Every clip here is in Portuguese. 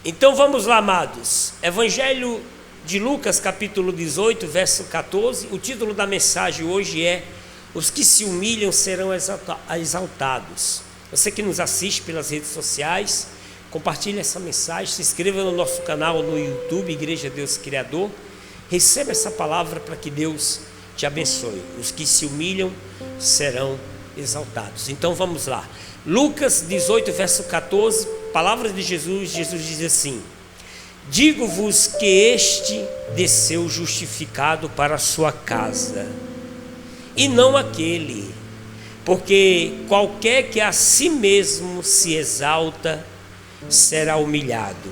Então vamos lá, amados. Evangelho de Lucas, capítulo 18, verso 14. O título da mensagem hoje é: Os que se humilham serão exaltados. Você que nos assiste pelas redes sociais, compartilhe essa mensagem, se inscreva no nosso canal no YouTube, Igreja Deus Criador. Receba essa palavra para que Deus te abençoe. Os que se humilham serão exaltados. Então vamos lá. Lucas 18, verso 14, palavra de Jesus. Jesus diz assim: digo-vos que este desceu justificado para a sua casa, e não aquele, porque qualquer que a si mesmo se exalta será humilhado,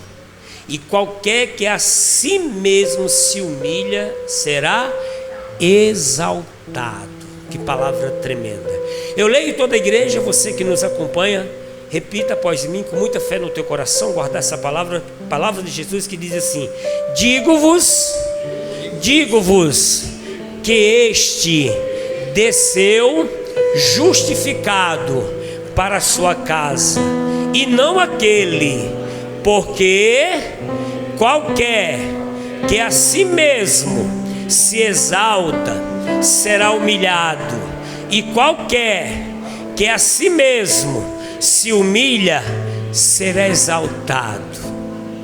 e qualquer que a si mesmo se humilha será exaltado. Que palavra tremenda. Eu leio toda a igreja, você que nos acompanha, repita após mim com muita fé no teu coração, guardar essa palavra de Jesus que diz assim: digo-vos que este desceu justificado para a sua casa, e não aquele, porque qualquer que a si mesmo se exalta será humilhado, e qualquer que a si mesmo se humilha será exaltado.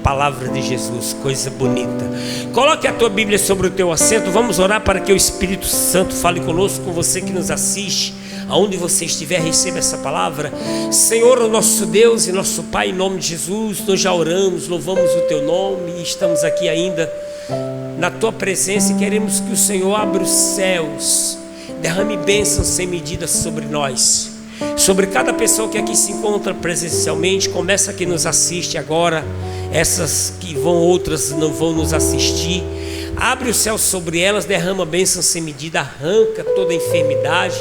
Palavra de Jesus, coisa bonita. Coloque a tua Bíblia sobre o teu assento. Vamos orar para que o Espírito Santo fale conosco, com você que nos assiste, aonde você estiver, receba essa palavra. Senhor, o nosso Deus e nosso Pai, em nome de Jesus, nós já oramos, louvamos o teu nome e estamos aqui ainda na tua presença, e queremos que o Senhor abra os céus, derrame bênçãos sem medida sobre nós, sobre cada pessoa que aqui se encontra presencialmente, começa que nos assiste agora, essas que vão, outras não vão nos assistir. Abre o céu sobre elas, derrama bênçãos sem medida, arranca toda enfermidade,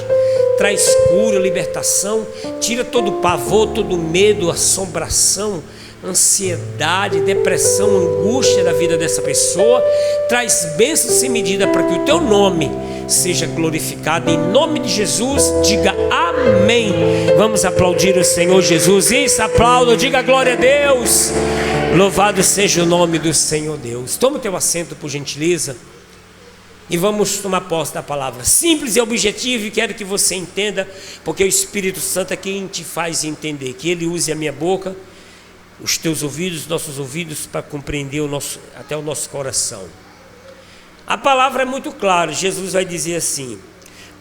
traz cura, libertação, tira todo o pavor, todo o medo, assombração, ansiedade, depressão, angústia da vida dessa pessoa. Traz bênçãos sem medida para que o teu nome seja glorificado. Em nome de Jesus, diga amém. Vamos aplaudir o Senhor Jesus. Isso, aplauda, diga glória a Deus. Louvado seja o nome do Senhor Deus. Toma o teu assento, por gentileza, e vamos tomar posse da palavra. Simples e objetivo, e quero que você entenda, porque o Espírito Santo é quem te faz entender. Que Ele use a minha boca, os teus ouvidos, nossos ouvidos, para compreender até o nosso coração. A palavra é muito clara. Jesus vai dizer assim: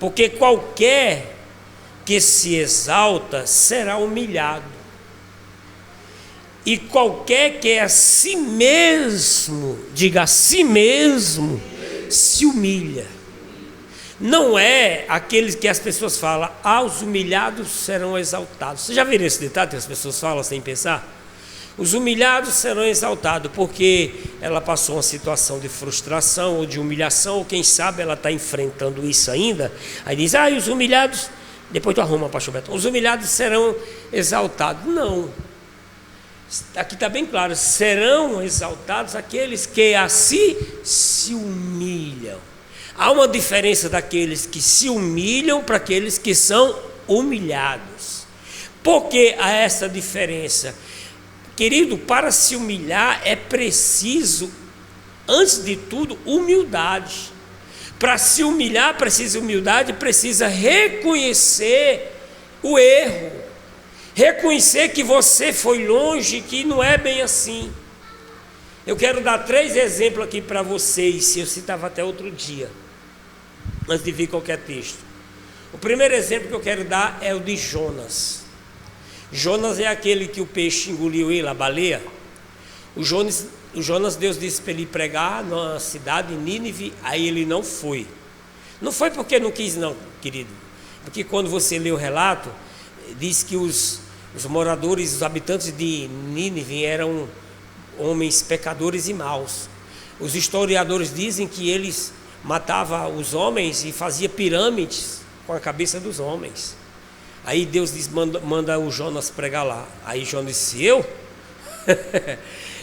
porque qualquer que se exalta será humilhado, e qualquer que a si mesmo, diga a si mesmo, se humilha. Não é aqueles que as pessoas falam: os humilhados serão exaltados. Você já viu esse ditado que as pessoas falam sem pensar? Os humilhados serão exaltados, porque ela passou uma situação de frustração ou de humilhação, ou quem sabe ela está enfrentando isso ainda. Aí diz: os humilhados, depois tu arruma, pastor Beto, os humilhados serão exaltados. Não, aqui está bem claro: serão exaltados aqueles que a si se humilham. Há uma diferença daqueles que se humilham para aqueles que são humilhados. Por que há essa diferença? Querido, para se humilhar é preciso, antes de tudo, humildade. Para se humilhar precisa humildade, precisa reconhecer o erro, reconhecer que você foi longe, que não é bem assim. Eu quero dar 3 exemplos aqui para vocês, eu citava até outro dia, antes de vir qualquer texto. O primeiro exemplo que eu quero dar é o de Jonas. Jonas é aquele que o peixe engoliu ele, a baleia. O Jonas, Deus disse para ele pregar na cidade de Nínive, aí ele não foi. Não foi porque não quis não, querido. Porque quando você lê o relato, diz que os moradores, os habitantes de Nínive eram homens pecadores e maus. Os historiadores dizem que eles matavam os homens e faziam pirâmides com a cabeça dos homens. Aí Deus diz, manda o Jonas pregar lá. Aí Jonas disse: eu?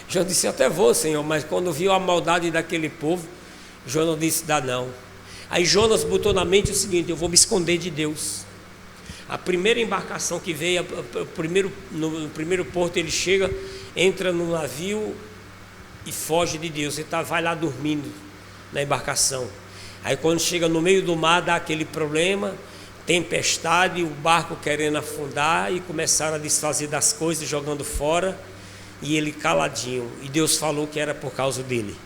Jonas disse: eu até vou, Senhor, mas quando viu a maldade daquele povo, Jonas disse: dá não. Aí Jonas botou na mente o seguinte: eu vou me esconder de Deus. A primeira embarcação que veio, no primeiro porto ele chega, entra no navio e foge de Deus. Ele vai lá dormindo na embarcação. Aí quando chega no meio do mar, dá aquele problema, tempestade, o barco querendo afundar, e começaram a desfazer das coisas, jogando fora, e ele caladinho. E Deus falou que era por causa dele.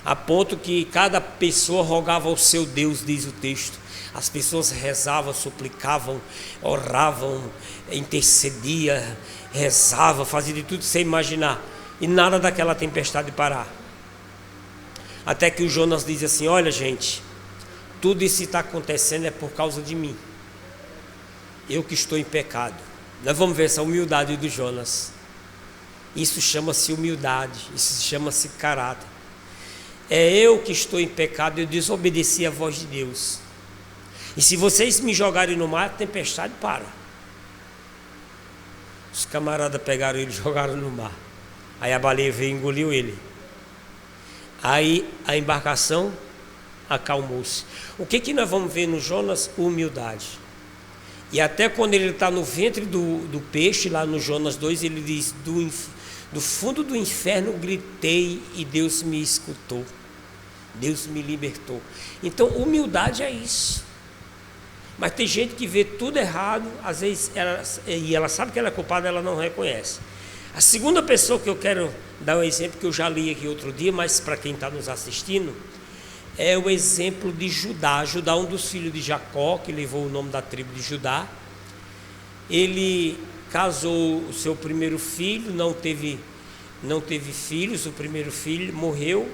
A ponto que cada pessoa rogava ao seu Deus, diz o texto. As pessoas rezavam, suplicavam, oravam, intercediam, rezavam, faziam de tudo sem imaginar. E nada daquela tempestade parar. Até que o Jonas diz assim: olha, gente, tudo isso que está acontecendo é por causa de mim. Eu que estou em pecado. Nós vamos ver essa humildade do Jonas. Isso chama-se humildade, isso chama-se caráter. É eu que estou em pecado, eu desobedeci a voz de Deus. E se vocês me jogarem no mar, a tempestade para. Os camaradas pegaram ele e jogaram no mar. Aí a baleia veio e engoliu ele. Aí a embarcação acalmou-se. O que nós vamos ver no Jonas? Humildade. E até quando ele está no ventre do peixe, lá no Jonas 2, ele diz: do fundo do inferno gritei e Deus me escutou. Deus me libertou. Então humildade é isso. Mas tem gente que vê tudo errado, às vezes ela sabe que ela é culpada, ela não reconhece. A segunda pessoa que eu quero dar um exemplo, que eu já li aqui outro dia, mas para quem está nos assistindo, é o exemplo de Judá. Judá, um dos filhos de Jacó, que levou o nome da tribo de Judá. Ele casou o seu primeiro filho, não teve filhos, o primeiro filho morreu.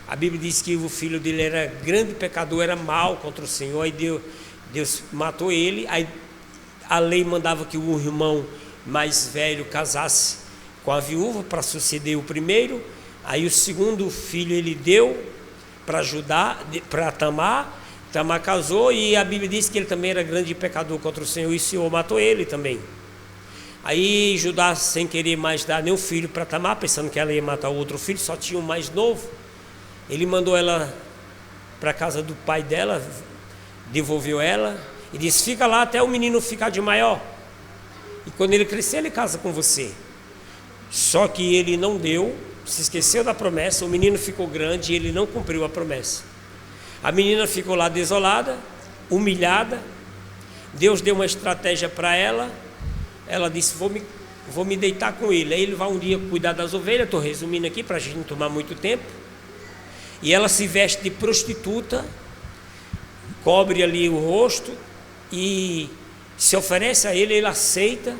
A Bíblia diz que o filho dele era grande pecador, era mau contra o Senhor, aí Deus matou ele. Aí a lei mandava que o irmão mais velho casasse com a viúva para suceder o primeiro. Aí o segundo filho ele deu para Judá, para Tamar. Tamar casou, e a Bíblia diz que ele também era grande pecador contra o Senhor, e o Senhor matou ele também. Aí Judá, sem querer mais dar nenhum filho para Tamar, pensando que ela ia matar o outro filho, só tinha um mais novo. Ele mandou ela para a casa do pai dela, devolveu ela e disse: fica lá até o menino ficar de maior, e quando ele crescer ele casa com você. Só que ele não deu, se esqueceu da promessa. O menino ficou grande e ele não cumpriu a promessa. A menina ficou lá desolada, humilhada. Deus deu uma estratégia para ela. Ela disse: vou me deitar com ele. Aí ele vai um dia cuidar das ovelhas. Estou resumindo aqui para a gente não tomar muito tempo. E ela se veste de prostituta, cobre ali o rosto e se oferece a ele. Ele aceita,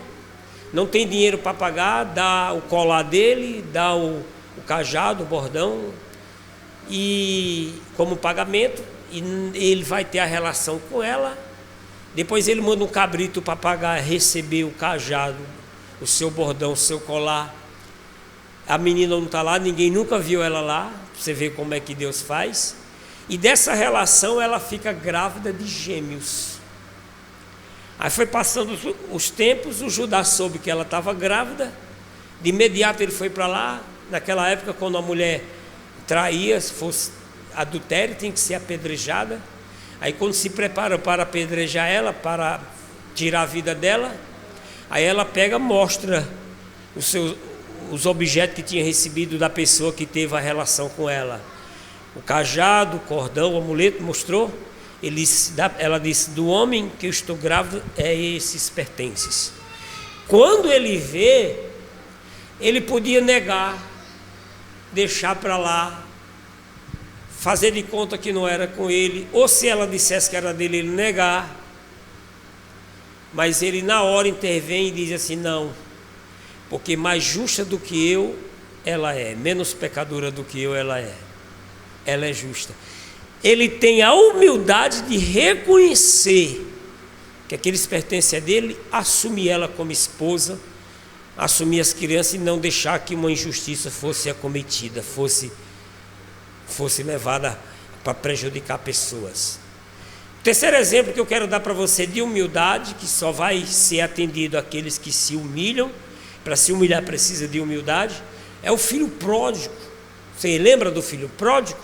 não tem dinheiro para pagar, dá o colar dele, dá o cajado, o bordão, e como pagamento, e ele vai ter a relação com ela. Depois ele manda um cabrito para pagar, receber o cajado, o seu bordão, o seu colar. A menina não está lá, ninguém nunca viu ela lá. Você vê como é que Deus faz. E dessa relação ela fica grávida de gêmeos. Aí foi passando os tempos, o Judá soube que ela estava grávida. De imediato ele foi para lá. Naquela época, quando a mulher traía, se fosse adultério, tem que ser apedrejada. Aí quando se prepara para apedrejar ela, para tirar a vida dela, aí ela pega, mostra os objetos que tinha recebido da pessoa que teve a relação com ela. O cajado, o cordão, o amuleto, mostrou. Ela disse: do homem que eu estou grávida é esses pertences. Quando ele vê, ele podia negar, deixar para lá, fazer de conta que não era com ele, ou se ela dissesse que era dele, ele negar. Mas ele na hora intervém e diz assim: não, porque mais justa do que eu ela é, menos pecadora do que eu ela é justa. Ele tem a humildade de reconhecer que aqueles pertencem a dele, assumir ela como esposa, assumir as crianças e não deixar que uma injustiça fosse acometida, fosse levada para prejudicar pessoas. O terceiro exemplo que eu quero dar para você de humildade, que só vai ser atendido àqueles que se humilham. Para se humilhar precisa de humildade. É o filho pródigo. Você lembra do filho pródigo?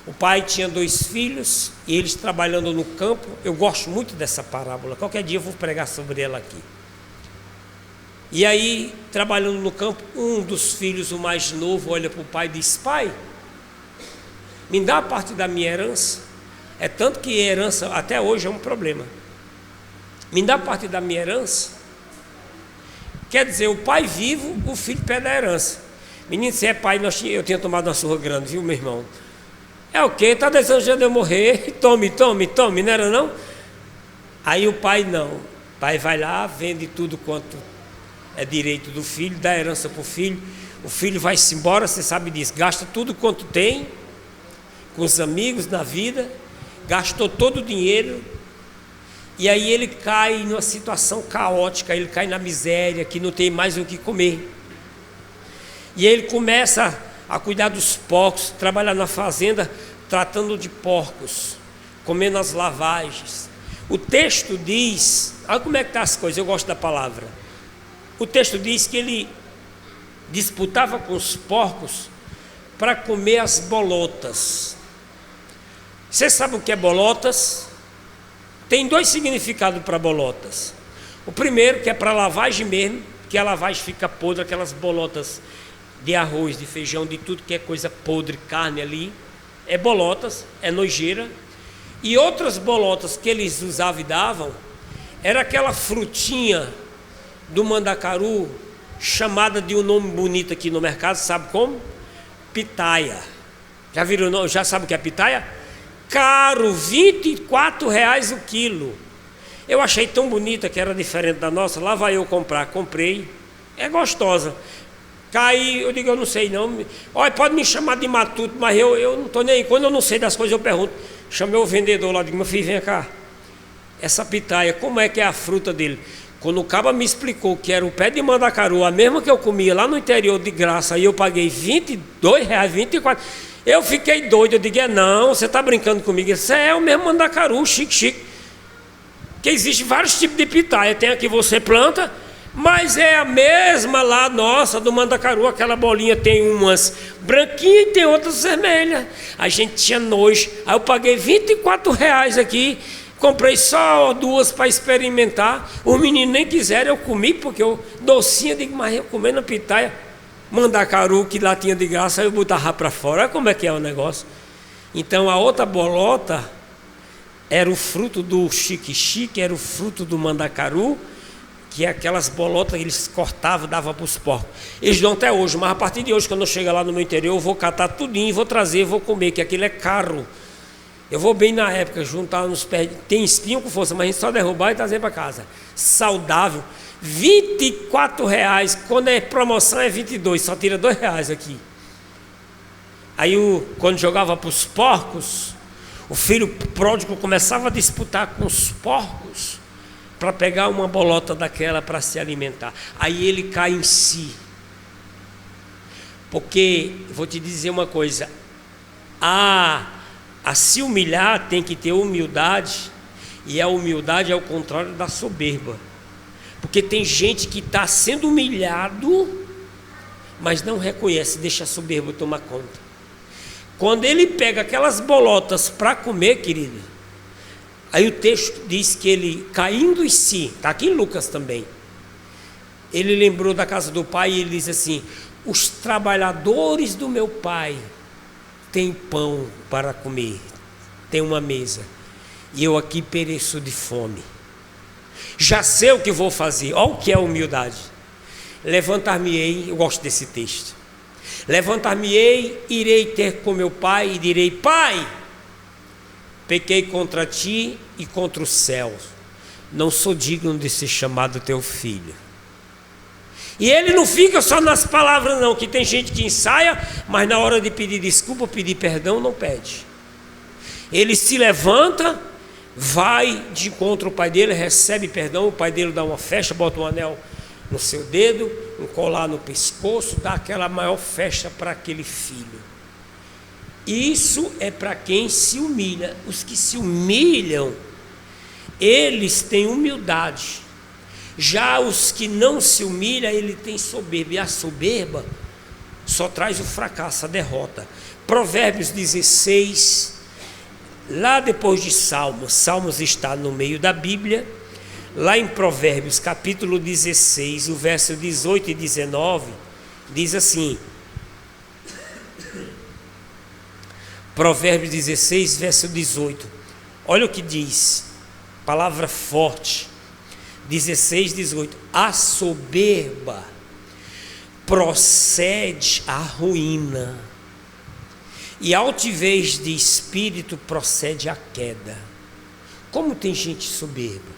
O pai tinha 2 filhos e eles trabalhando no campo. Eu gosto muito dessa parábola. Qualquer dia eu vou pregar sobre ela aqui. E aí, trabalhando no campo, um dos filhos, o mais novo, olha para o pai e diz: pai, me dá a parte da minha herança. É tanto que a herança até hoje é um problema. Me dá a parte da minha herança. Quer dizer, o pai vivo, o filho pede a herança. Menino, se é pai, eu tinha tomado uma surra grande, viu, meu irmão? É o quê? Está desejando eu morrer? Tome, não era não? Aí o pai não. O pai vai lá, vende tudo quanto é direito do filho, dá herança para o filho. O filho vai-se embora, você sabe disso. Gasta tudo quanto tem, com os amigos, na vida. Gastou todo o dinheiro. E aí ele cai numa situação caótica, ele cai na miséria, que não tem mais o que comer. E ele começa a cuidar dos porcos, trabalhar na fazenda, tratando de porcos, comendo as lavagens. O texto diz, olha como é que está as coisas, eu gosto da palavra. O texto diz que ele disputava com os porcos para comer as bolotas. Você sabe o que é bolotas? Tem 2 significados para bolotas. O primeiro, que é para lavagem mesmo, que a lavagem fica podre, aquelas bolotas de arroz, de feijão, de tudo que é coisa podre, carne ali, é bolotas, é nojeira. E outras bolotas que eles usavam e davam, era aquela frutinha do mandacaru, chamada de um nome bonito aqui no mercado, sabe como? Pitaia. Já viram o nome? Já sabe o que é pitaia? Caro, R$24 o quilo. Eu achei tão bonita que era diferente da nossa, lá vai eu comprar, comprei, é gostosa. Cai, eu digo, eu não sei não. Olha, pode me chamar de matuto, mas eu não estou nem aí. Quando eu não sei das coisas, eu pergunto. Chamei o vendedor lá, digo, meu filho, vem cá. Essa pitaia, como é que é a fruta dele? Quando o caba me explicou que era o pé de mandacaru, a mesma que eu comia lá no interior de graça, aí eu paguei R$22, R$24. Eu fiquei doido, eu digo, não, você está brincando comigo. Isso é o mesmo mandacaru, chique. Que existe vários tipos de pitaia. Tem a que você planta, mas é a mesma lá, nossa, do mandacaru, aquela bolinha tem umas branquinhas e tem outras vermelhas. A gente tinha nojo. Aí eu paguei R$24 aqui, comprei só 2 para experimentar. Os meninos nem quiseram, eu comi, porque eu docinho, eu digo, mas eu comendo a pitaia, mandacaru que lá tinha de graça, aí eu botava para fora. Olha como é que é o negócio. Então a outra bolota era o fruto do chique, era o fruto do mandacaru, que é aquelas bolotas que eles cortavam, davam para os porcos. Eles dão até hoje, mas a partir de hoje, quando eu chegar lá no meu interior, eu vou catar tudinho, vou trazer, vou comer, que aquilo é caro. Eu vou bem na época, juntar nos pés, tem espinho com força, mas a gente só derrubar e trazer para casa. Saudável, R$24, quando é promoção é 22, só tira R$2 aqui. Aí quando jogava para os porcos, o filho pródigo começava a disputar com os porcos, para pegar uma bolota daquela para se alimentar. Aí ele cai em si. Porque, vou te dizer uma coisa, a se humilhar tem que ter humildade, e a humildade é o contrário da soberba. Porque tem gente que está sendo humilhado, mas não reconhece, deixa a soberba tomar conta. Quando ele pega aquelas bolotas para comer, querido, aí o texto diz que ele, caindo em si, está aqui em Lucas também, ele lembrou da casa do pai e ele diz assim: os trabalhadores do meu pai têm pão para comer, tem uma mesa, e eu aqui pereço de fome. Já sei o que vou fazer. Olha o que é humildade. Levantar-me-ei, eu gosto desse texto. Levantar-me-ei, irei ter com meu pai e direi: pai, pequei contra ti e contra os céus, não sou digno de ser chamado teu filho. E ele não fica só nas palavras não, que tem gente que ensaia, mas na hora de pedir desculpa, pedir perdão, não pede. Ele se levanta, vai de encontro ao pai dele, recebe perdão, o pai dele dá uma festa, bota um anel no seu dedo, um colar no pescoço, dá aquela maior festa para aquele filho. Isso é para quem se humilha. Os que se humilham, eles têm humildade. Já os que não se humilham, ele tem soberba. E a soberba só traz o fracasso, a derrota. Provérbios 16, lá depois de Salmos, Salmos está no meio da Bíblia, lá em Provérbios capítulo 16, o verso 18 e 19, diz assim, Provérbios 16, verso 18, olha o que diz, palavra forte, 16, 18, a soberba procede à ruína, e a altivez de espírito procede à queda. Como tem gente soberba,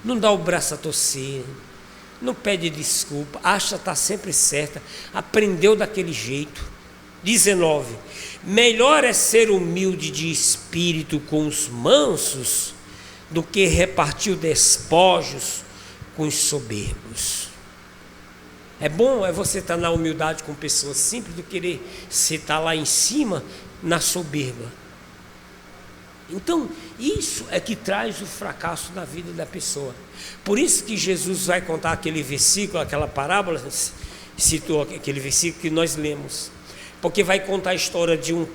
não dá o braço a torcer, não pede desculpa, acha estar sempre certa, aprendeu daquele jeito. 19, melhor é ser humilde de espírito com os mansos, do que repartir despojos com os soberbos. É bom você estar na humildade com pessoas simples do que querer você estar lá em cima na soberba. Então, isso é que traz o fracasso na vida da pessoa. Por isso que Jesus vai contar aquele versículo, aquela parábola, citou aquele versículo que nós lemos. Porque vai contar a história de um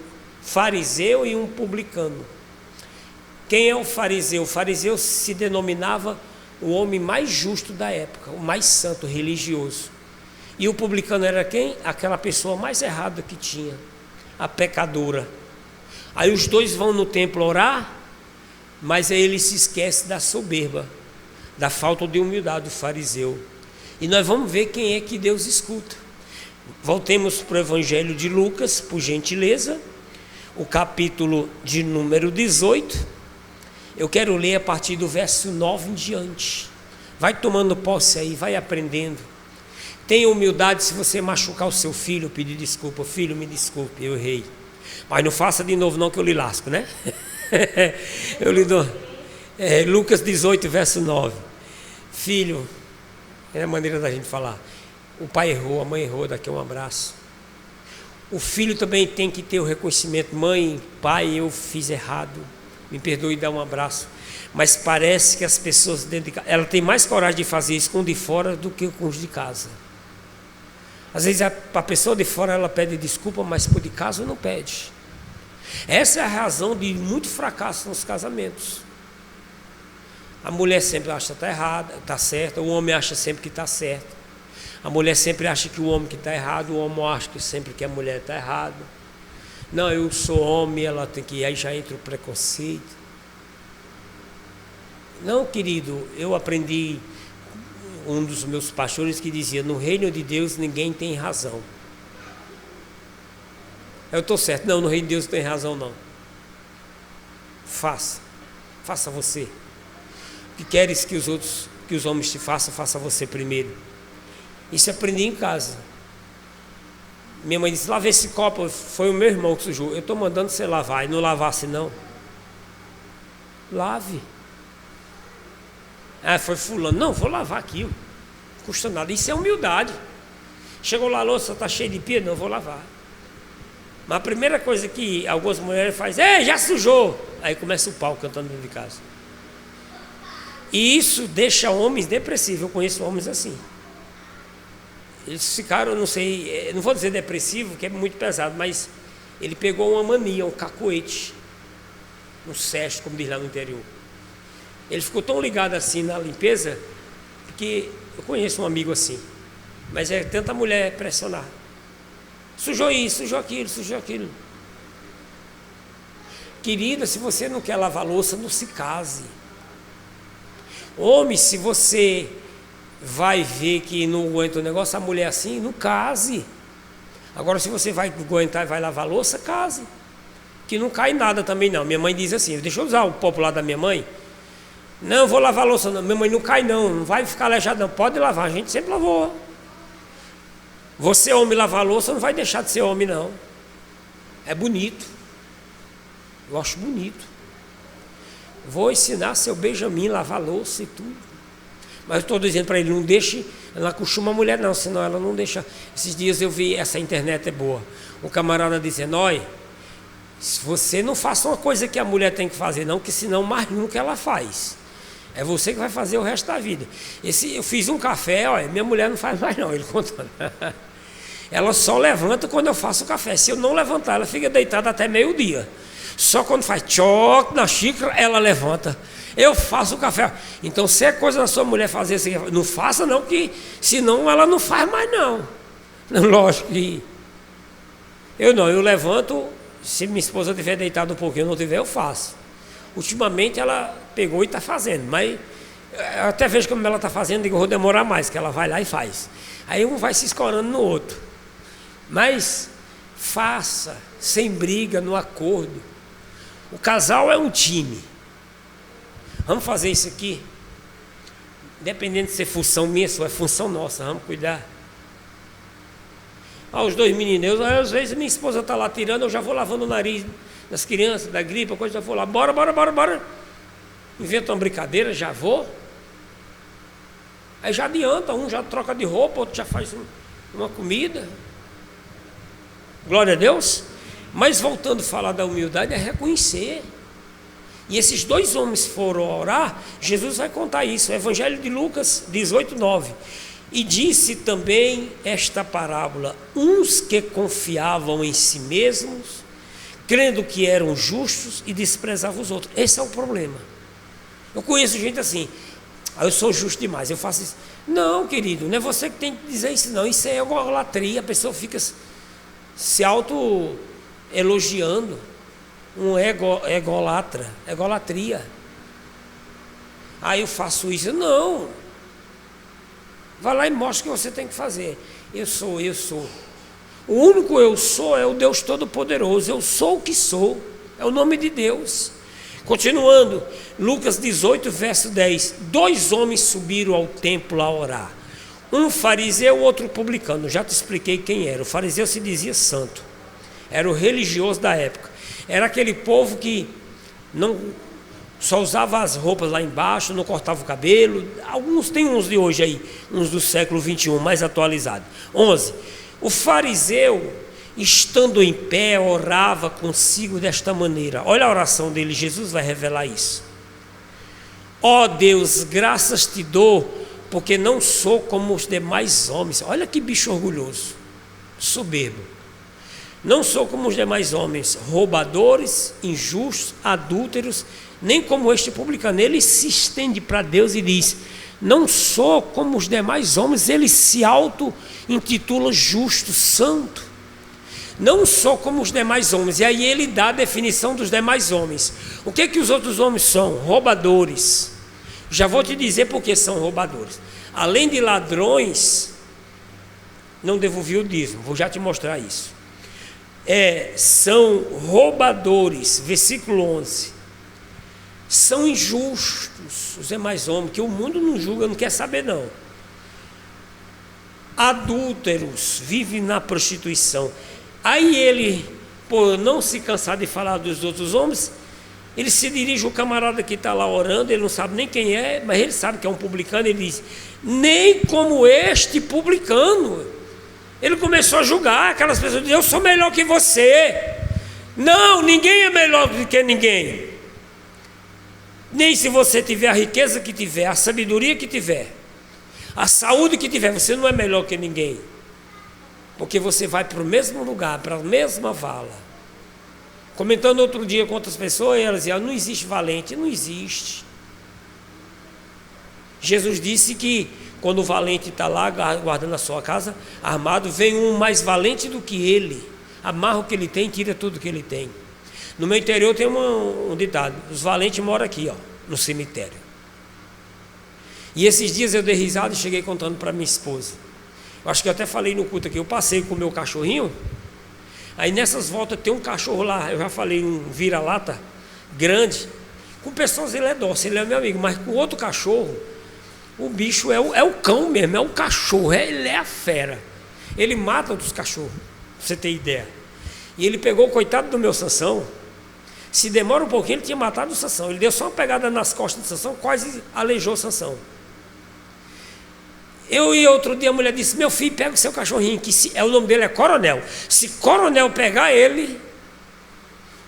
fariseu e um publicano. Quem é o fariseu? O fariseu se denominava o homem mais justo da época, o mais santo, religioso. E o publicano era quem? Aquela pessoa mais errada que tinha, a pecadora. Aí os dois vão no templo orar, mas aí ele se esquece da soberba, da falta de humildade do fariseu. E nós vamos ver quem é que Deus escuta. Voltemos para o Evangelho de Lucas, por gentileza, o capítulo de número 18. Eu quero ler a partir do verso 9 em diante. Vai tomando posse aí, vai aprendendo. Tenha humildade. Se você machucar o seu filho, pedir desculpa, filho, me desculpe, eu errei. Mas não faça de novo não, que eu lhe lasco, né? Eu lhe dou. Lucas 18, verso 9. Filho, é a maneira da gente falar. O pai errou, a mãe errou, daqui um abraço. O filho também tem que ter o reconhecimento. Mãe, pai, eu fiz errado, me perdoe e dá um abraço. Mas parece que as pessoas dentro de casa, ela tem mais coragem de fazer isso com o de fora do que com os de casa. Às vezes a pessoa de fora ela pede desculpa, mas por de casa não pede. Essa é a razão de muito fracasso nos casamentos. A mulher sempre acha que está errada, está certa, o homem acha sempre que está certo. A mulher sempre acha que o homem que está errado, o homem acha que sempre que a mulher está errada. Não, eu sou homem, ela tem que ir, aí já entra o preconceito. Não, querido, eu aprendi um dos meus pastores que dizia, no reino de Deus ninguém tem razão. Eu estou certo, não, no reino de Deus não tem razão não. Faça você. O que queres que os homens te façam, faça você primeiro. Isso eu aprendi em casa. Minha mãe disse, lava esse copo, foi o meu irmão que sujou. Eu estou mandando você lavar, e não lavasse não. Lave. Ah, foi fulano. Não, vou lavar aqui. Não custa nada. Isso é humildade. Chegou lá, a louça está cheia de pia, não, vou lavar. Mas a primeira coisa que algumas mulheres fazem, já sujou. Aí começa o pau cantando dentro de casa. E isso deixa homens depressivos. Eu conheço homens assim. Eles ficaram, não sei, não vou dizer depressivo, que é muito pesado, mas ele pegou uma mania, um cacoete, um sexo, como diz lá no interior. Ele ficou tão ligado assim na limpeza, porque eu conheço um amigo assim, mas é tanta mulher pressionar. Sujou isso, sujou aquilo. Querida, se você não quer lavar louça, não se case. Homem, se você vai ver que não aguenta o negócio, a mulher assim, não case. Agora, se você vai aguentar e vai lavar louça, case. Que não cai nada também não. Minha mãe diz assim, deixa eu usar o popular da minha mãe. Não, vou lavar louça não. Minha mãe, não cai não vai ficar aleijado não. Pode lavar, a gente sempre lavou. Você homem lavar louça não vai deixar de ser homem não. É bonito. Eu acho bonito. Vou ensinar seu Benjamin a lavar louça e tudo. Mas eu estou dizendo para ele, não deixe, ela acostuma a mulher não, senão ela não deixa. Esses dias eu vi, essa internet é boa. Um camarada dizendo, olha, se você não faça uma coisa que a mulher tem que fazer não, que senão mais nunca ela faz. É você que vai fazer o resto da vida. Eu fiz um café, olha, minha mulher não faz mais não, ele contando. Ela só levanta quando eu faço o café. Se eu não levantar, ela fica deitada até meio-dia. Só quando faz choque na xícara, ela levanta. Eu faço o café. Então, se é coisa da sua mulher fazer assim, não faça não, que senão ela não faz mais não. Lógico que eu levanto. Se minha esposa estiver deitada um pouquinho, não tiver, eu faço. Ultimamente ela pegou e está fazendo, mas eu até vejo como ela está fazendo, digo, eu vou demorar mais, que ela vai lá e faz. Aí um vai se escorando no outro. Mas faça, sem briga, no acordo. O casal é um time. Vamos fazer isso aqui. Independente de ser função minha, ou é função nossa, vamos cuidar. Os dois meninos, às vezes minha esposa está lá tirando, eu já vou lavando o nariz das crianças, da gripe, a coisa, já vou lá, bora. Inventa uma brincadeira, já vou. Aí já adianta, um já troca de roupa, outro já faz uma comida. Glória a Deus. Mas voltando a falar da humildade, é reconhecer. E esses dois homens foram orar, Jesus vai contar isso, o Evangelho de Lucas 18:9. E disse também esta parábola: uns que confiavam em si mesmos, crendo que eram justos, e desprezavam os outros. Esse é o problema. Eu conheço gente assim, eu sou justo demais, eu faço isso. Não, querido, não é você que tem que dizer isso não, isso é egolatria, a pessoa fica se auto-elogiando, egolatria. Eu faço isso, não. Vai lá e mostra o que você tem que fazer. Eu sou. O único eu sou é o Deus Todo-Poderoso. Eu sou o que sou. É o nome de Deus. Continuando, Lucas 18, verso 10. 2 homens subiram ao templo a orar. Um fariseu, outro publicano. Já te expliquei quem era. O fariseu se dizia santo. Era o religioso da época. Era aquele povo que não só usava as roupas lá embaixo, não cortava o cabelo. Tem uns de hoje aí, uns do século 21, mais atualizados. 11. O fariseu, estando em pé, orava consigo desta maneira. Olha a oração dele, Jesus vai revelar isso. Ó Deus, graças te dou, porque não sou como os demais homens. Olha que bicho orgulhoso, soberbo. Não sou como os demais homens, roubadores, injustos, adúlteros, nem como este publicano. Ele se estende para Deus e diz: não sou como os demais homens. Ele se auto-intitula justo, santo. Não sou como os demais homens. E aí ele dá a definição dos demais homens. O que que os outros homens são? Roubadores. Já vou te dizer por que são roubadores. Além de ladrões, não devolvi o dízimo. Vou já te mostrar isso. São roubadores. Versículo 11. São injustos os demais homens, que o mundo não julga, não quer saber não. Adúlteros, vivem na prostituição. Aí ele, por não se cansar de falar dos outros homens, ele se dirige ao camarada que está lá orando, ele não sabe nem quem é, mas ele sabe que é um publicano, ele diz: nem como este publicano. Ele começou a julgar aquelas pessoas, eu sou melhor que você. Não, ninguém é melhor do que ninguém. Nem se você tiver a riqueza que tiver, a sabedoria que tiver, a saúde que tiver, você não é melhor que ninguém. Porque você vai para o mesmo lugar, para a mesma vala. Comentando outro dia com outras pessoas, elas diziam: não existe valente. Não existe. Jesus disse que quando o valente está lá guardando a sua casa, armado, vem um mais valente do que ele, amarra o que ele tem, tira tudo que ele tem. No meu interior tem um ditado: os valentes moram aqui, no cemitério. E esses dias eu dei risada e cheguei contando para minha esposa. Eu acho que eu até falei no culto aqui, eu passei com o meu cachorrinho, aí nessas voltas tem um cachorro lá, eu já falei, um vira-lata grande. Com pessoas ele é dócil, ele é meu amigo, mas com outro cachorro, o bicho é o cão mesmo, é o cachorro, ele é a fera. Ele mata outros cachorros, pra você ter ideia. E ele pegou o coitado do meu Sansão. Se demora um pouquinho, ele tinha matado o Sansão. Ele deu só uma pegada nas costas do Sansão, quase aleijou o Sansão. Eu e outro dia a mulher disse: meu filho, pega o seu cachorrinho, que o nome dele é Coronel. Se Coronel pegar ele...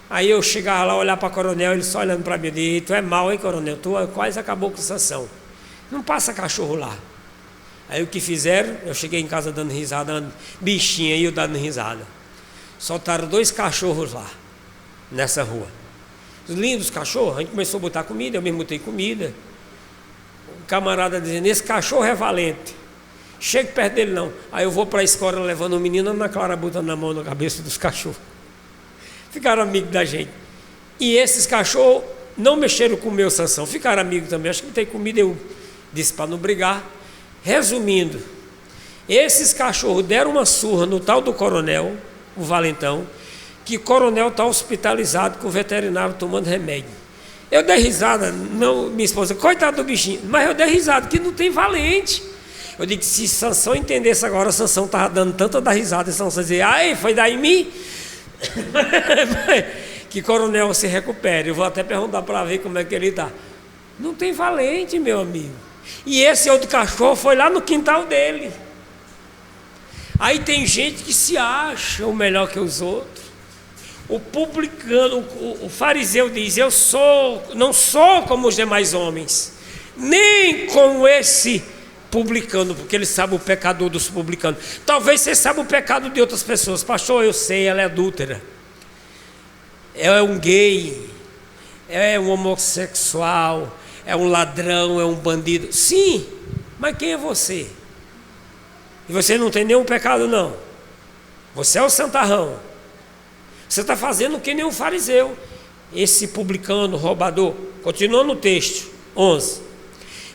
Aí eu chegava lá, olhar para Coronel, ele só olhando para mim, eu disse: tu é mau, hein, Coronel? Tu quase acabou com o Sansão. Não passa cachorro lá. Aí o que fizeram? Eu cheguei em casa dando risada, bichinha, e eu dando risada. Soltaram 2 cachorros lá, nessa rua. Lindos cachorros, a gente começou a botar comida, eu mesmo botei comida. O camarada dizendo, esse cachorro é valente, chega perto dele não. Aí eu vou para a escola levando o menino, Ana Clara botando na mão na cabeça dos cachorros. Ficaram amigos da gente. E esses cachorros não mexeram com o meu Sansão, ficaram amigos também. Acho que tem comida, eu disse para não brigar. Resumindo, esses cachorros deram uma surra no tal do coronel, o valentão, que o coronel está hospitalizado com o veterinário tomando remédio. Eu dei risada, não, minha esposa, coitado do bichinho, mas eu dei risada, que não tem valente. Eu digo, se Sansão entendesse agora, Sansão estava dando tanta da risada, e Sansão dizia, ai, foi daí em mim? Que coronel se recupere. Eu vou até perguntar para ver como é que ele está. Não tem valente, meu amigo. E esse outro cachorro foi lá no quintal dele. Aí tem gente que se acha o melhor que os outros. O publicano, o fariseu diz, não sou como os demais homens, nem como esse publicano, porque ele sabe o pecador dos publicanos. Talvez você saiba o pecado de outras pessoas. Pastor, eu sei, ela é adúltera, é um gay, é um homossexual, é um ladrão, é um bandido. Sim, mas quem é você? E você não tem nenhum pecado não. Você é o santarrão. Você está fazendo que nem um fariseu. Esse publicano, roubador. Continuando no texto 11,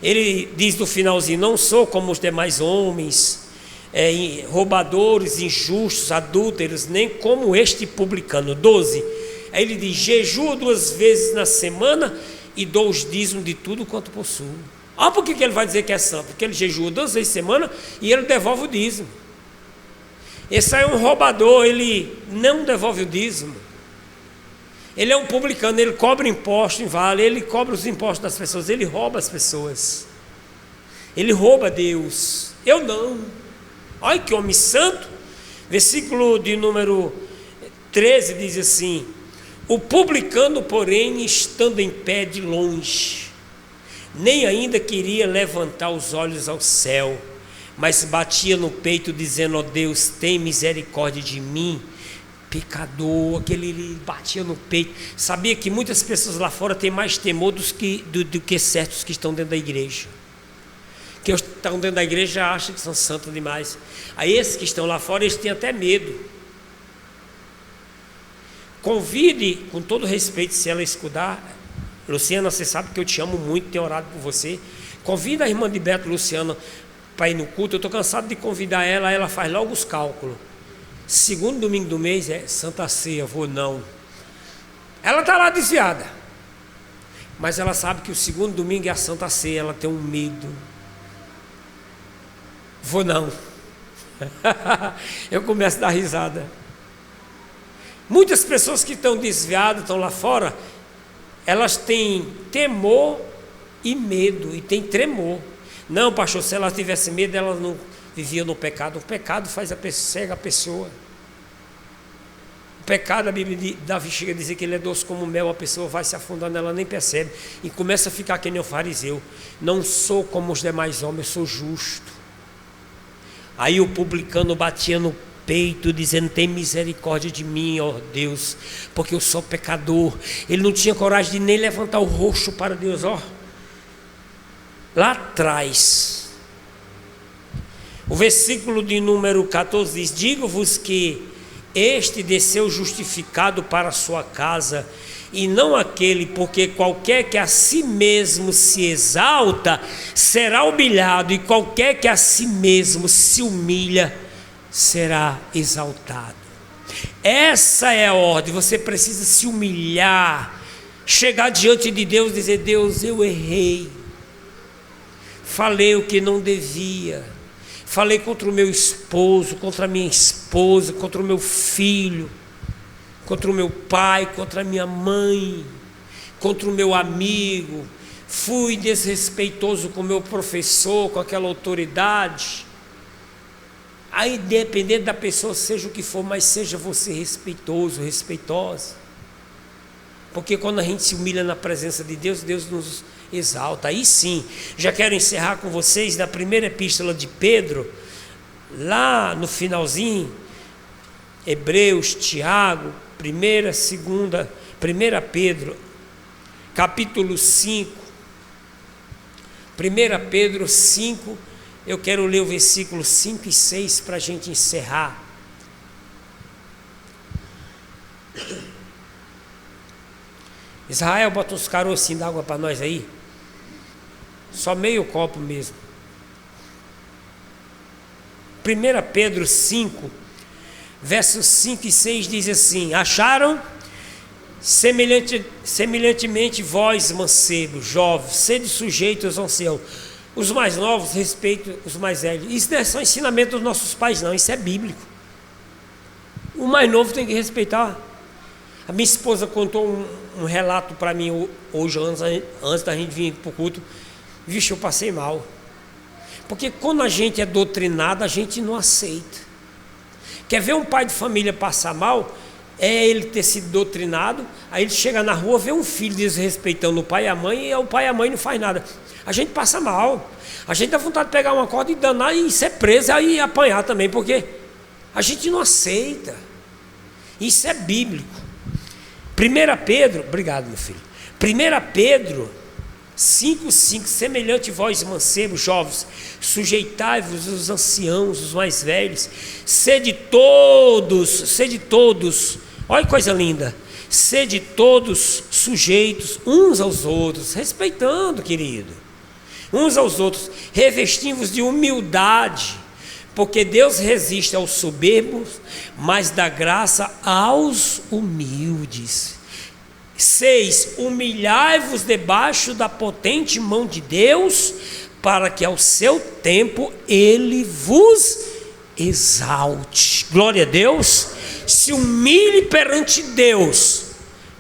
ele diz no finalzinho, não sou como os demais homens, roubadores, injustos, adúlteros, nem como este publicano. 12, aí ele diz, jejuo 2 vezes na semana e dou os dízimos de tudo quanto possuo. Olha por que ele vai dizer que é santo, porque ele jejua 2 vezes na semana e ele devolve o dízimo. Esse aí é um roubador, ele não devolve o dízimo. Ele é um publicano, ele cobra imposto em vale, ele cobra os impostos das pessoas, ele rouba as pessoas. Ele rouba Deus. Eu não. Olha que homem santo. Versículo de número 13 diz assim: o publicano, porém, estando em pé de longe, nem ainda queria levantar os olhos ao céu, mas batia no peito dizendo, ó Deus, tem misericórdia de mim, pecador. Ele batia no peito. Sabia que muitas pessoas lá fora têm mais temor do que certos que estão dentro da igreja. Que estão dentro da igreja acham que são santos demais. Aí esses que estão lá fora, eles têm até medo. Convide, com todo respeito, se ela escutar, Luciana, você sabe que eu te amo muito, tenho orado por você. Convida a irmã de Beto, Luciana, para ir no culto. Eu estou cansado de convidar ela faz logo os cálculos. Segundo domingo do mês é Santa Ceia, vou não. Ela está lá desviada, mas ela sabe que o segundo domingo é a Santa Ceia, ela tem um medo. Vou não. Eu começo a dar risada. Muitas pessoas que estão desviadas, estão lá fora, elas têm temor e medo, e têm tremor. Não, pastor, se ela tivesse medo, ela não vivia no pecado. O pecado cega a pessoa. O pecado, a Bíblia, Davi chega a dizer que ele é doce como mel, a pessoa vai se afundando, ela nem percebe, e começa a ficar que nem o fariseu. Não sou como os demais homens, eu sou justo. Aí o publicano batia no peito, dizendo, tem misericórdia de mim, ó Deus, porque eu sou pecador. Ele não tinha coragem de nem levantar o rosto para Deus, ó. Lá atrás, o versículo de número 14 diz, digo-vos que este desceu justificado para a sua casa, e não aquele, porque qualquer que a si mesmo se exalta, será humilhado, e qualquer que a si mesmo se humilha, será exaltado. Essa é a ordem. Você precisa se humilhar, chegar diante de Deus e dizer, Deus, eu errei, falei o que não devia, falei contra o meu esposo, contra a minha esposa, contra o meu filho, contra o meu pai, contra a minha mãe, contra o meu amigo, fui desrespeitoso com o meu professor, com aquela autoridade. Aí, independente da pessoa, seja o que for, mas seja você respeitoso, respeitosa. Porque quando a gente se humilha na presença de Deus, Deus exalta. Aí sim, já quero encerrar com vocês na primeira epístola de Pedro, lá no finalzinho, Hebreus, Tiago, 1 Pedro, capítulo 5, 1 Pedro 5, eu quero ler o versículo 5 e 6 para a gente encerrar. Israel, bota uns carocinhos d'água para nós aí. Só meio copo mesmo. 1 Pedro 5, versos 5 e 6 diz assim: acharam? Semelhantemente vós, mancebos, jovens, sede sujeitos aos anciãos. Os mais novos respeitam os mais velhos. Isso não é só ensinamento dos nossos pais, não. Isso é bíblico. O mais novo tem que respeitar. A minha esposa contou um relato para mim hoje, antes da gente vir para o culto. Vixe, eu passei mal. Porque quando a gente é doutrinado, a gente não aceita. Quer ver um pai de família passar mal? É ele ter sido doutrinado. Aí ele chega na rua, vê um filho desrespeitando o pai e a mãe, e o pai e a mãe não faz nada. A gente passa mal. A gente dá vontade de pegar uma corda e danar e ser preso e apanhar também, porque a gente não aceita. Isso é bíblico. 1 Pedro, obrigado meu filho. 1 Pedro 5,5: semelhante vós, mancebos, jovens, sujeitai-vos os anciãos, os mais velhos, sede todos, olha que coisa linda, sede todos sujeitos uns aos outros, respeitando, querido, uns aos outros, revestivos de humildade, porque Deus resiste aos soberbos, mas dá graça aos humildes. 6: humilhai-vos debaixo da potente mão de Deus, para que ao seu tempo Ele vos exalte. Glória a Deus. Se humilhe perante Deus,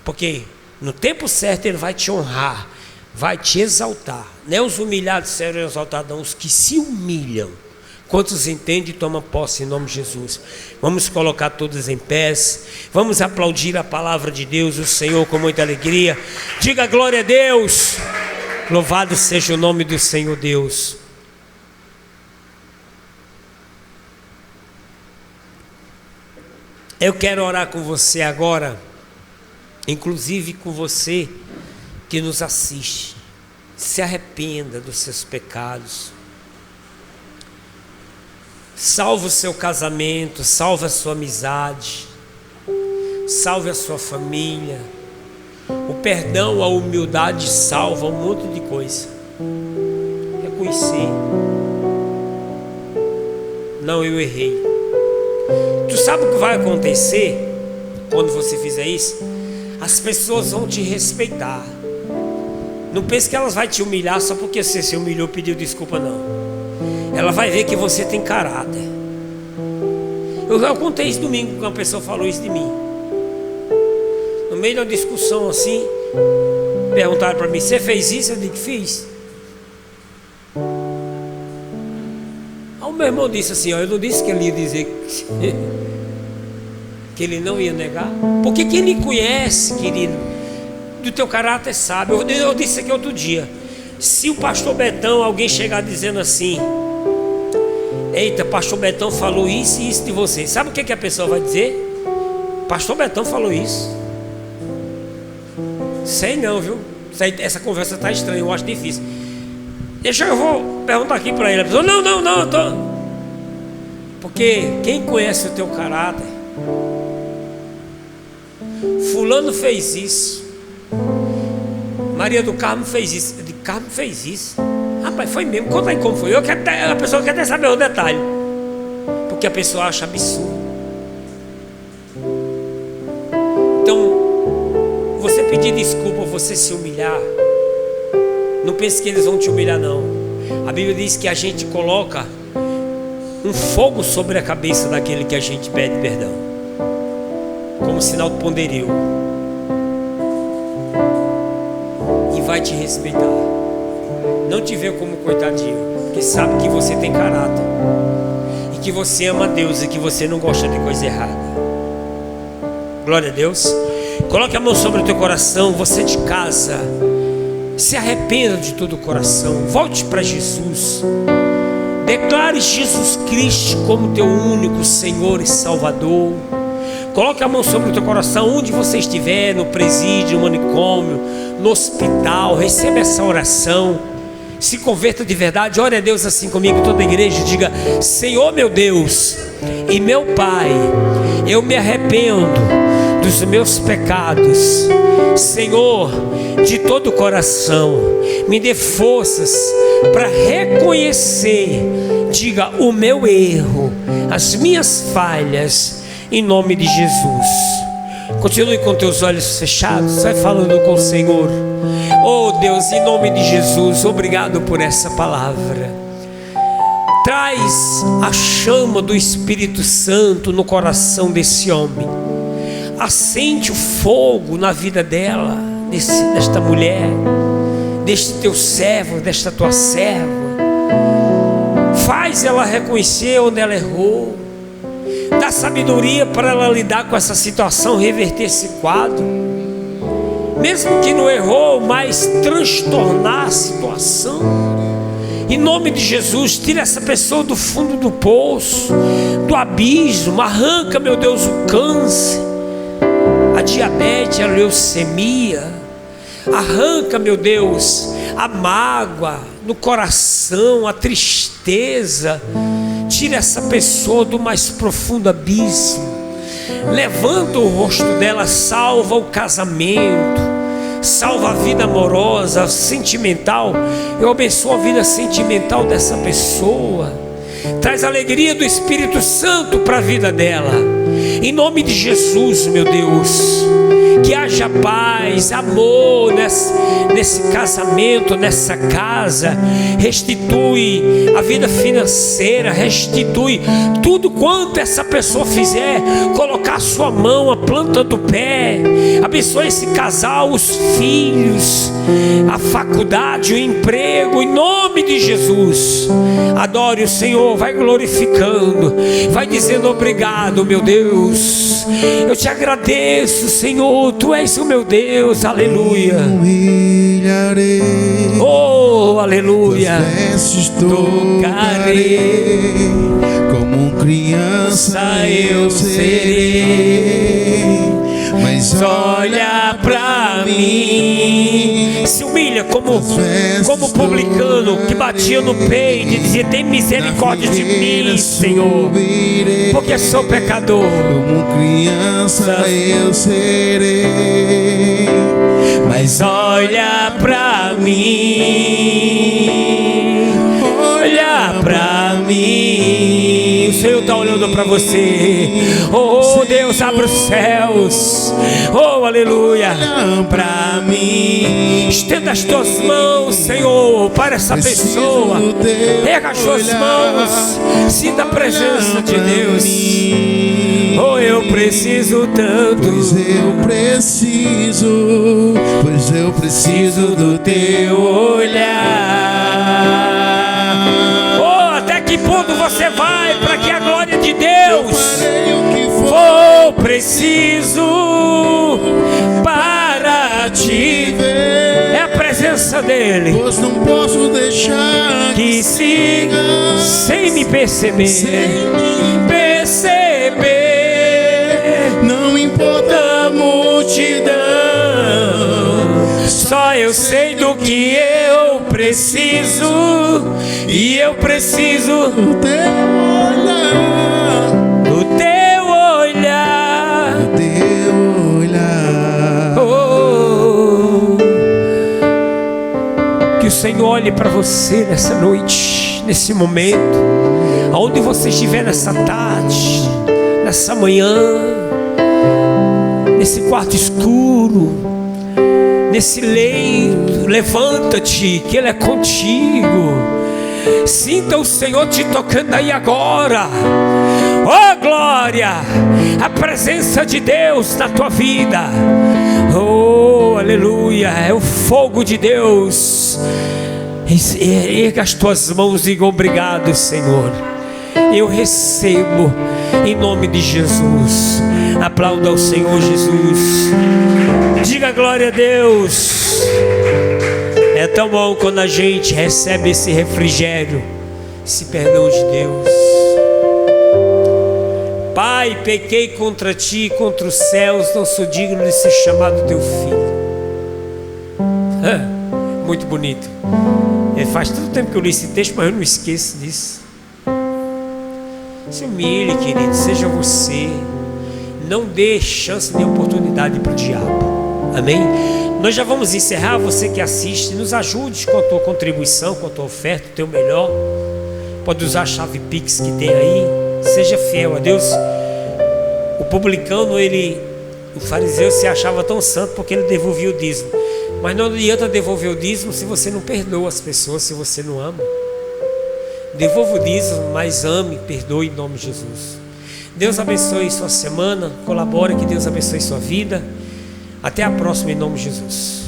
porque no tempo certo Ele vai te honrar, vai te exaltar. Não é os humilhados serão exaltados, não, os que se humilham. Quantos entendem e tomam posse em nome de Jesus? Vamos colocar todos em pés. Vamos aplaudir a palavra de Deus, o Senhor, com muita alegria. Diga glória a Deus. Louvado seja o nome do Senhor Deus. Eu quero orar com você agora, inclusive com você que nos assiste. Se arrependa dos seus pecados. Salve o seu casamento, salve a sua amizade, salve a sua família. O perdão, a humildade salva um monte de coisa. Reconhecer: não, eu errei. Tu sabe o que vai acontecer quando você fizer isso? As pessoas vão te respeitar. Não pense que elas vão te humilhar só porque você se humilhou e pediu desculpa, não. Ela vai ver que você tem caráter. Eu contei isso domingo, quando uma pessoa falou isso de mim. No meio de uma discussão assim, perguntaram para mim: você fez isso? Eu disse: fiz. Aí o meu irmão disse assim: ó, eu não disse que ele ia dizer que ele não ia negar. Porque quem lhe conhece, querido, do teu caráter sabe. Eu disse aqui outro dia: se o pastor Betão, alguém chegar dizendo assim: eita, pastor Betão falou isso e isso de você, sabe o que a pessoa vai dizer? Pastor Betão falou isso. Sei não, viu? Essa conversa está estranha, eu acho difícil. Deixa eu vou perguntar aqui para ele. A pessoa: não, eu tô... Porque quem conhece o teu caráter, fulano fez isso, Maria do Carmo fez isso. Eu digo: Carmo fez isso? Rapaz, foi mesmo? Conta aí como foi. A pessoa quer até saber o detalhe, porque a pessoa acha absurdo. Então, você pedir desculpa, você se humilhar, não pense que eles vão te humilhar, não. A Bíblia diz que a gente coloca um fogo sobre a cabeça daquele que a gente pede perdão, como sinal de poderio, e vai te respeitar. Não te vê como coitadinho, porque sabe que você tem caráter e que você ama Deus e que você não gosta de coisa errada. Glória a Deus. Coloque a mão sobre o teu coração. Você de casa, Se arrependa de todo o coração, volte para Jesus, declare Jesus Cristo como teu único Senhor e Salvador. Coloque a mão sobre o teu coração, onde você estiver, no presídio, no manicômio, no hospital, receba essa oração, se converta de verdade, ore a Deus assim comigo, toda a igreja, diga: Senhor meu Deus e meu Pai, eu me arrependo dos meus pecados, Senhor, de todo o coração, me dê forças para reconhecer, diga, o meu erro, as minhas falhas, em nome de Jesus. Continue com teus olhos fechados, vai falando com o Senhor. Oh Deus, em nome de Jesus, obrigado por essa palavra. Traz a chama do Espírito Santo no coração desse homem. Acende o fogo na vida dela, desta mulher, deste teu servo, desta tua serva. Faz ela reconhecer onde ela errou. Dá sabedoria para ela lidar com essa situação, reverter esse quadro. Mesmo que não errou, mas transtornar a situação. Em nome de Jesus, tira essa pessoa do fundo do poço, do abismo. Arranca, meu Deus, o câncer, a diabetes, a leucemia. Arranca, meu Deus, a mágoa no coração, a tristeza. Tira essa pessoa do mais profundo abismo. Levanta o rosto dela, salva o casamento, salva a vida amorosa, sentimental. Eu abençoo a vida sentimental dessa pessoa. Traz a alegria do Espírito Santo para a vida dela. Em nome de Jesus, meu Deus, que haja paz, amor nesse casamento, nessa casa. Restitui a vida financeira, restitui tudo quanto essa pessoa fizer. Colocar a sua mão, a planta do pé. Abençoe esse casal, os filhos, a faculdade, o emprego, em nome de Jesus. Adore o Senhor, vai glorificando, vai dizendo obrigado, meu Deus. Eu te agradeço, Senhor, Tu és o meu Deus, aleluia. Oh, aleluia. Tocarei, como criança eu serei, mas olha pra mim. Se humilha como publicano que batia no peito e dizia: tem misericórdia de mim, Senhor, porque sou pecador. Como criança eu serei, mas olha pra mim, olha pra mim. O Senhor está olhando para você. Oh Deus, abre os céus. Oh aleluia. Para mim, estenda as tuas mãos, Senhor, para essa pessoa. Pega as tuas mãos, sinta a presença de Deus. Oh, eu preciso tanto, pois eu preciso do teu olhar. Oh, até que ponto você vai para que a glória de Deus for preciso para te ver? É a presença dele, pois não posso deixar que siga sem me perceber. Não importa a multidão, só eu sei do que eu preciso, e eu preciso do teu olhar, do teu olhar, do teu olhar. Oh, que o Senhor olhe para você nessa noite, nesse momento, aonde você estiver, nessa tarde, nessa manhã, nesse quarto escuro, nesse leito. Levanta-te, que Ele é contigo. Sinta o Senhor te tocando aí agora. Oh glória, a presença de Deus na tua vida. Oh aleluia, é o fogo de Deus. Erga as tuas mãos e diga: obrigado, Senhor, eu recebo em nome de Jesus. Aplauda ao Senhor Jesus. Diga glória a Deus. É tão bom quando a gente recebe esse refrigério, esse perdão de Deus. Pai, pequei contra ti, contra os céus, não sou digno de ser chamado teu filho. Muito bonito. Faz tanto tempo que eu li esse texto, mas eu não esqueço disso. Se humilhe, querido, seja você. Não dê chance nem oportunidade para o diabo. Amém? Nós já vamos encerrar. Você que assiste, nos ajude com a tua contribuição, com a tua oferta, o teu melhor. Pode usar a chave Pix que tem aí. Seja fiel a Deus. O publicano, o fariseu se achava tão santo porque ele devolvia o dízimo. Mas não adianta devolver o dízimo se você não perdoa as pessoas, se você não ama. Devolva o dízimo, mas ame, perdoe em nome de Jesus. Deus abençoe sua semana, colabore, que Deus abençoe sua vida. Até a próxima em nome de Jesus.